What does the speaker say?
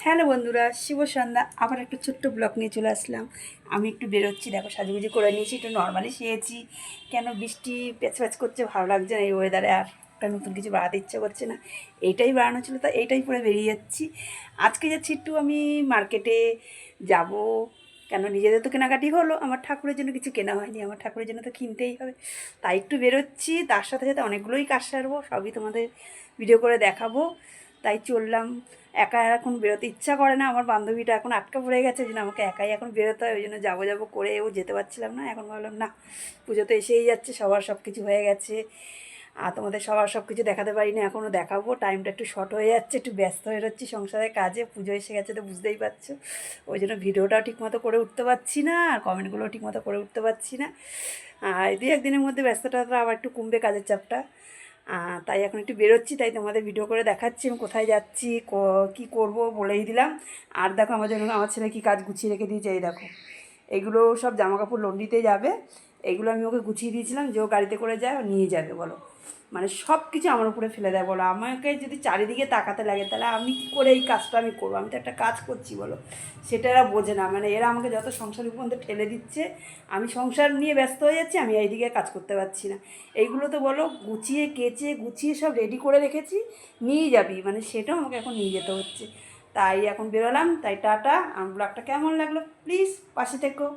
Hello বন্ধুরা, শুভ সন্ধ্যা। আবার একটা ছোট্ট ব্লগ নিয়ে চলে আসলাম। আমি একটু বেরোচ্ছি, দেখো সাজুগুজি করে নিয়েছি, একটু নর্মালি শুয়েছি। কেন বৃষ্টি প্যাচ করছে, ভালো লাগছে না এই ওয়েদারে, আর একটা নতুন কিছু বাড়াতে ইচ্ছে করছে না। এইটাই বাড়ানো ছিল, তো এইটাই পরে বেরিয়ে যাচ্ছি। আজকে যাচ্ছি একটু আমি মার্কেটে যাব। কেন নিজেদের তো কেনাকাটি হলো, আমার ঠাকুরের জন্য কিছু কেনা হয়নি, আমার ঠাকুরের জন্য তো কিনতেই হবে। তাই একটু বেরোচ্ছি, তার সাথে সাথে অনেকগুলোই কাজ সারবো, সবই তোমাদের ভিডিও করে দেখাবো। তাই চললাম। একা এখন বেরোতে ইচ্ছা করে না, আমার বান্ধবীটা এখন আটকা পড়ে গেছে, ওই জন্য আমাকে একাই এখন বেরোতে হয়, ওই জন্য যাবো যাবো করে ও যেতে পারছিলাম না। এখন ভাবলাম না, পুজো তো এসেই যাচ্ছে, সবার সব কিছু হয়ে গেছে, আর তোমাদের সবার সব কিছু দেখাতে পারি না, এখনও দেখাবো। টাইমটা একটু শর্ট হয়ে যাচ্ছে, একটু ব্যস্ত হয়ে যাচ্ছি সংসারের কাজে, পুজো এসে গেছে তো বুঝতেই পারছো। ওই জন্য ভিডিওটাও ঠিকমতো করে উঠতে পারছি না, আর কমেন্টগুলোও ঠিকমতো করে উঠতে পারছি না। আর এই 2-1 দিনের মধ্যে ব্যস্ততা আবার একটু কমবে, কাজের চাপটা। তাই এখন একটু বেরোচ্ছি, তাই তোমাদের ভিডিও করে দেখাচ্ছি আমি কোথায় যাচ্ছি, কী করব বলেই দিলাম। আর দেখো আমার জন্য আমার ছেলে কী কাজ গুছিয়ে রেখে দিয়েছে, এই দেখো এগুলো সব জামাকাপড় লন্ড্রিতে যাবে। এগুলো আমি ওকে গুছিয়ে দিয়েছিলাম যে ও গাড়িতে করে যায়, ও নিয়ে যাবে বলো। মানে সব কিছু আমার উপরে ফেলে দেয় বলো। আমাকে যদি চারিদিকে তাকাতে লাগে, তাহলে আমি কী করে এই কাজটা আমি করবো? আমি তো একটা কাজ করছি বলো, সেটা এরা বোঝে না। মানে এরা আমাকে যত সংসারের মধ্যে ঠেলে দিচ্ছে, আমি সংসার নিয়ে ব্যস্ত হয়ে যাচ্ছি, আমি এইদিকে কাজ করতে পারছি না। এইগুলো তো বলো গুছিয়ে কেচে গুছিয়ে সব রেডি করে রেখেছি, নিয়ে যাবি, মানে সেটাও আমাকে এখন নিয়ে যেতে হচ্ছে। তাই এখন বেরোলাম, তাই টাটা। আমার ব্লগটা কেমন লাগলো প্লিজ পাশে থেকো।